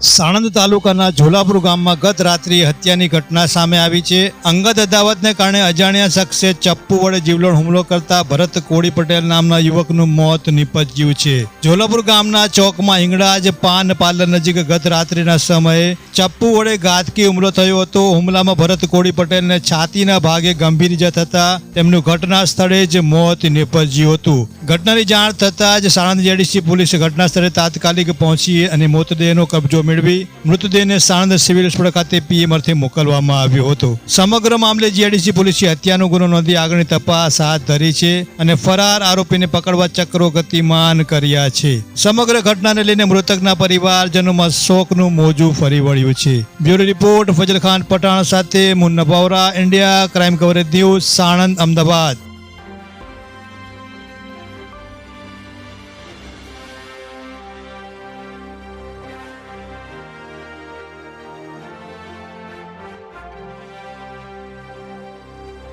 સાણંદ તાલુકાના ઝોલાપુર ગામમાં ગત રાત્રિએ હત્યાની ઘટના સામે આવી છે. અંગત અદાવતને કારણે અજાણ્યા શખ્સે ચપ્પુ વડે જીવલેણ હુમલો કરતા ભરત કોળી પટેલ નામના યુવકનું મોત નીપજ્યું છે. ઝોલાપુર ગામના ચોકમાં હિંગળાજ પાન પાર્લર નજીક ગત રાત્રિના સમયે ચપ્પુ વડે ઘાતકી હુમલો થયો હતો. હુમલામાં ભરત કોળી પટેલને છાતીના ભાગે ગંભીર ઇજા થતા તેમનું ઘટના સ્થળે જ મોત નીપજ્યું હતું. ઘટનાની જાણ થતાં જ સાણંદ જેડીસી પોલીસ ઘટના સ્થળે તાત્કાલિક પહોંચી અને મૃતદેહનો કબજો મેળવી મૃતદેહને સાણંદ સિવિલ હોસ્પિટલ ખાતે પીએમ અર્થે મોકલવામાં આવ્યો હતો. સમગ્ર મામલે જેડીસી પોલીસે હત્યાનો ગુનો નોંધી આગળની તપાસ હાથ ધરી છે અને ફરાર આરોપીને પકડવા ચક્રો ગતિમાન કર્યા છે. સમગ્ર ઘટનાને લઈને મૃતકના પરિવારજનોમાં શોકનું મોજું ફરી વળ્યું છે. બ્યુરો રિપોર્ટ ફજલ ખાન પઠાણ સાથે Munna Vora, India crime coverage news, Sanand, Ahmedabad.